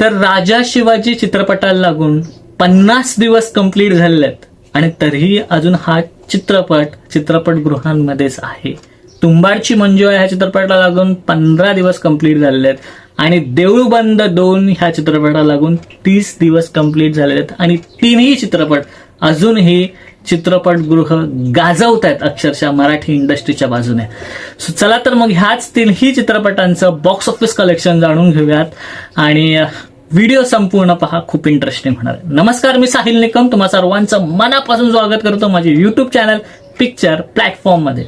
तर राजा शिवाजी चित्रपटाला लागून 50 दिवस कंप्लीट झालेले आहेत आणि तरीही अजून हा चित्रपटगृहांमध्येच आहे. तुंबाडची मंजू ह्या चित्रपटाला लागून 15 दिवस कंप्लीट झालेले आहेत आणि देऊळ बंद 2 ह्या चित्रपटाला लागून 30 दिवस कंप्लीट झालेले आहेत आणि तीनही चित्रपट अजूनही चित्रपटगृह गाजवत आहेत अक्षरशः मराठी इंडस्ट्रीच्या बाजूने. सो चला तर मग ह्याच तीनही चित्रपटांचं बॉक्स ऑफिस कलेक्शन जाणून घेऊयात आणि व्हिडिओ संपूर्ण पहा, खूप इंटरेस्टिंग होणार आहे. नमस्कार, मी साहिल निकम तुम्हा सर्वांचं मनापासून स्वागत करतो माझे युट्यूब चॅनल पिक्चर प्लॅटफॉर्म मध्ये.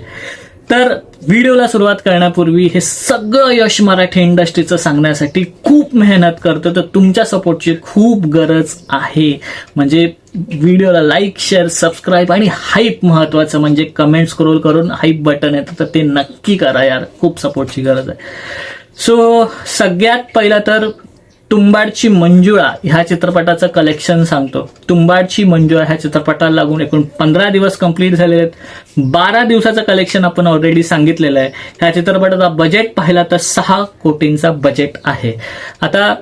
तर व्हिडिओला सुरुवात करण्यापूर्वी हे सगळं यश मराठी इंडस्ट्रीचं सांगण्यासाठी खूप मेहनत करतो, तर तुमच्या सपोर्टची खूप गरज आहे. म्हणजे व्हिडिओला लाईक, शेअर, सबस्क्राईब आणि हाईप महत्वाचं, म्हणजे कमेंट स्क्रोल करून हाईप बटन येतं तर ते नक्की करा यार, खूप सपोर्टची गरज आहे. सो सगळ्यात पहिला तर तुंबाडची मंजुळा ह्या चित्रपटाचं कलेक्शन सांगतो. तुंबाडची मंजुळा ह्या चित्रपटाला लागून एकूण 15 दिवस कंप्लीट झालेले आहेत. 12 दिवसाचं कलेक्शन आपण ऑलरेडी सांगितलेलं आहे. ह्या चित्रपटाचा बजेट पाहिला तर 6 कोटींचा बजेट आहे. आता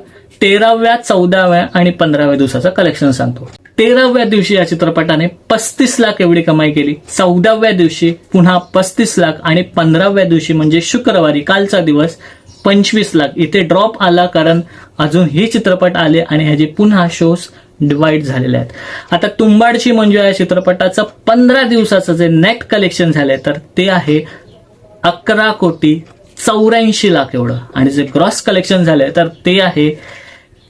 13व्या, 14व्या आणि 15व्या दिवसाचं कलेक्शन सांगतो. 13व्या दिवशी या चित्रपटाने 35 लाख एवढी कमाई केली. 14व्या दिवशी पुन्हा 35 लाख आणि 15व्या दिवशी म्हणजे शुक्रवारी कालचा दिवस 25 लाख. इथे ड्रॉप आला कारण अजून हे चित्रपट आले आणि ह्याचे पुन्हा शोज डिवाइड झालेले आहेत. आता तुंबाडची मंजू या चित्रपटाचं 15 दिवसाचं जे नेट कलेक्शन झालंय तर ते आहे 11,84,00,000 एवढं आणि जे ग्रॉस कलेक्शन झालंय तर ते आहे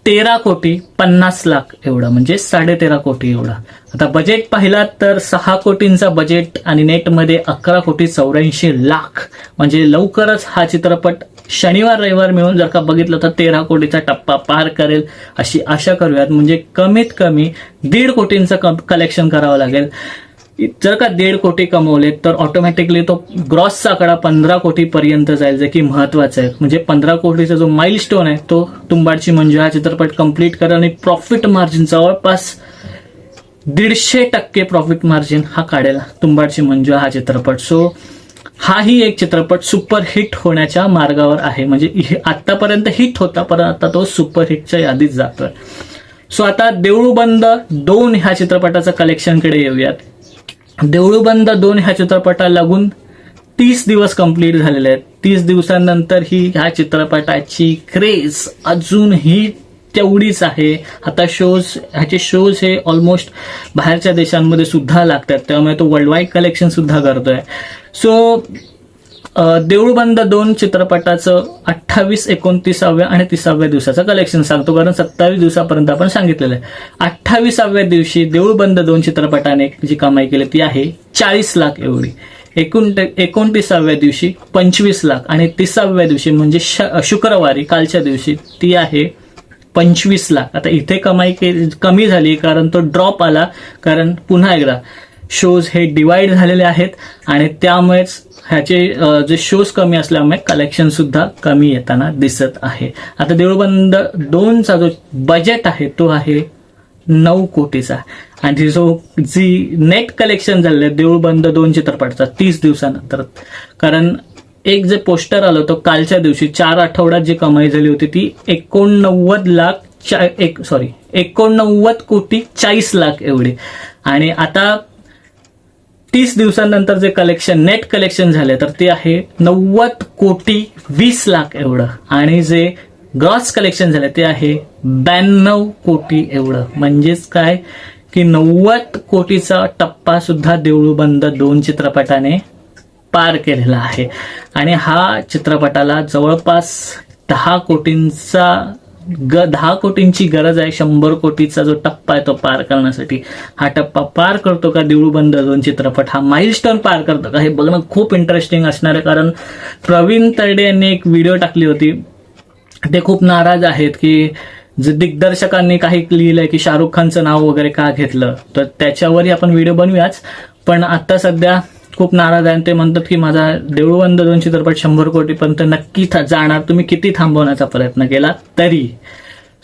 13,50,00,000 एवढं, म्हणजे 13.5 कोटी एवढं. आता बजेट पाहिला तर 6 कोटींचा बजेट आणि नेटमध्ये 11,84,00,000, म्हणजे लवकरच हा चित्रपट शनिवार रविवार मिळून जर का बघितलं तर 13 कोटीचा टप्पा पार करेल अशी आशा करूयात. म्हणजे कमीत कमी 1.5 कोटींचं कलेक्शन करावं लागेल. जर का 1.5 कोटी कमवले तर ऑटोमॅटिकली तो ग्रॉसचा आकडा 15 कोटी पर्यंत जाईल, जे की महत्वाचं आहे. म्हणजे 15 कोटीचा जो माइलस्टोन आहे तो तुंबाडची मंजू हा चित्रपट कंप्लीट करेल आणि प्रॉफिट मार्जिन जवळपास 150% प्रॉफिट मार्जिन हा काढेल तुंबाडची मंजू हा चित्रपट. सो हाही एक चित्रपट सुपर हिट होण्याच्या मार्गावर आहे. म्हणजे आतापर्यंत हिट होता पण आता तो सुपर हिटच्या यादीत जातोय. सो आता देऊळ बंद 2 ह्या चित्रपटाचं कलेक्शनकडे येऊयात. देऊळ बंद 2 ह्या चित्रपटाला लागून 30 दिवस कंप्लीट झालेले आहेत. 30 दिवसांनंतर ही ह्या चित्रपटाची क्रेज अजूनही तेवढीच आहे. आता ह्याचे शोज हे ऑलमोस्ट बाहेरच्या देशांमध्ये सुद्धा लागतात, त्यामुळे तो वर्ल्ड वाईड कलेक्शन सुद्धा करतोय. सो देऊळ बंद 2 चित्रपटाचं 28, 29व्या आणि 30व्या दिवसाचं कलेक्शन सांगतो, कारण 27 दिवसापर्यंत आपण सांगितलेलं आहे. 28व्या दिवशी देऊळ बंद 2 चित्रपटाने जी कमाई केली ती आहे 40 लाख एवढी. 29व्या दिवशी 25 लाख आणि 30व्या दिवशी म्हणजे शुक्रवारी कालच्या दिवशी ती आहे 25 लाख. आता इथे कमाई कमी झाली कारण तो ड्रॉप आला, कारण पुन्हा एकदा शोज हे डिवाइड झालेले आहेत आणि त्यामुळेच ह्याचे जे शोज कमी असल्यामुळे कलेक्शन सुद्धा कमी येताना दिसत आहे. आता देऊळबंद 2चा जो बजेट आहे तो आहे 9 कोटीचा आणि जी नेट कलेक्शन झालेलं आहे देऊळबंद 2 चित्रपटाचा 30 दिवसानंतर, कारण एक जे पोस्टर आलं होतं कालच्या दिवशी 4 आठवड्यात जी कमाई झाली होती ती 89,40,00,000 एवढी. आणि आता 30 दिवसांनंतर जे कलेक्शन नेट कलेक्शन झाले तर ते आहे 90,20,00,000 एवढं आणि जे ग्रॉस कलेक्शन झाले ते आहे 92 कोटी एवढं. म्हणजेच काय की 90 कोटीचा टप्पा सुद्धा देऊळ बंद 2 चित्रपटाने पार केलेला आहे आणि हा चित्रपटाला जवळपास 10 कोटींची गरज आहे. 100 कोटीचा जो टप्पा आहे तो पार करण्यासाठी. हा टप्पा पार करतो का देऊळ बंद 2 चित्रपट, हा माइलस्टोन पार करतो का, हे बघणं खूप इंटरेस्टिंग असणार आहे. कारण प्रवीण तरडे यांनी एक व्हिडिओ टाकली होती, ते खूप नाराज आहेत की जे दिग्दर्शकांनी काही लिहिलंय की शाहरुख खानचं नाव वगैरे का घेतलं, तर त्याच्यावरही आपण व्हिडिओ बनवूयाच. पण आता सध्या खूप नाराज आहे. ते म्हणतात की माझा देऊळ बंद 2 चित्रपट 100 कोटीपर्यंत नक्की जाणार, तुम्ही किती थांबवण्याचा प्रयत्न केला तरी.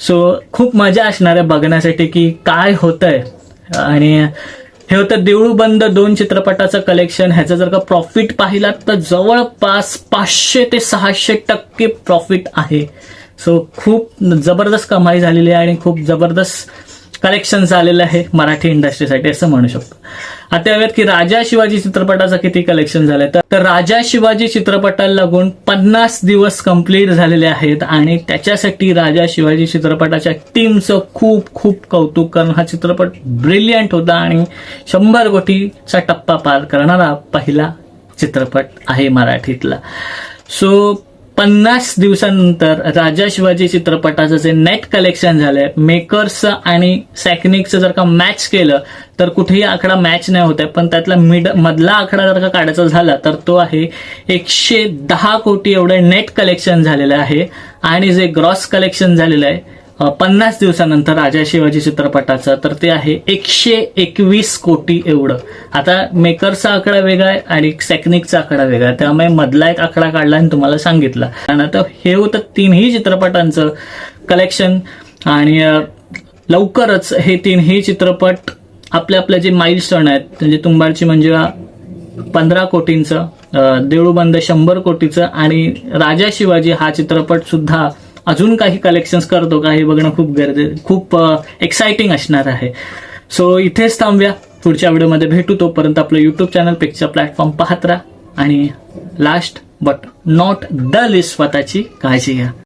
सो खूप मजा असणार आहे बघण्यासाठी की काय होतंय. आणि हे होतं देऊळ बंद 2 चित्रपटाचं कलेक्शन. ह्याचं जर का प्रॉफिट पाहिलात तर जवळपास 500 ते 600% प्रॉफिट आहे. सो खूप जबरदस्त कमाई झालेली आहे आणि खूप जबरदस्त कलेक्शन झालेलं आहे मराठी इंडस्ट्रीसाठी असं म्हणू शकतो. आता यावेत की राजा शिवाजी चित्रपटाचं किती कलेक्शन झालंय, तर राजा शिवाजी चित्रपटाला लागून 50 दिवस कंप्लीट झालेले आहेत आणि त्याच्यासाठी राजा शिवाजी चित्रपटाच्या टीमचं खूप खूप कौतुक, कारण हा चित्रपट ब्रिलियंट होता आणि 100 कोटीचा टप्पा पार करणारा पहिला चित्रपट आहे मराठीतला. सो 50 दिवसांनंतर राजा शिवाजी चित्रपटाचं जे नेट कलेक्शन झालंय, मेकर्सचं आणि सॅकनिकचं जर का मॅच केलं तर कुठेही आकडा मॅच नाही होत आहे, पण त्यातला मधला आकडा जर का काढायचा झाला तर तो आहे 110 कोटी एवढं नेट कलेक्शन झालेलं आहे. आणि जे ग्रॉस कलेक्शन झालेलं आहे 50 दिवसानंतर राजा शिवाजी चित्रपटाचं, तर ते आहे 121 कोटी एवढं. आता मेकरचा आकडा वेगळा आहे आणि सॅकनिकचा आकडा वेगळा आहे, त्यामुळे मधला एक आकडा काढला आणि तुम्हाला सांगितला. आणि आता हे होतं तिन्ही चित्रपटांचं कलेक्शन. आणि लवकरच हे तिन्ही चित्रपट आपले जे माइलस्टोन आहेत, म्हणजे तुंबाडची मंजुळा 15 कोटींचं, देऊळबंद 100 कोटीचं आणि राजा शिवाजी हा चित्रपट सुद्धा अजून काही कलेक्शन्स करतो का हे बघणं खूप एक्साइटिंग असणार आहे. सो इथेच थांबूया, पुढच्या व्हिडिओमध्ये भेटू. तोपर्यंत आपलं युट्यूब चॅनल पिक्चर प्लॅटफॉर्म पाहत राहा आणि last but not the list स्वतःची काळजी घ्या.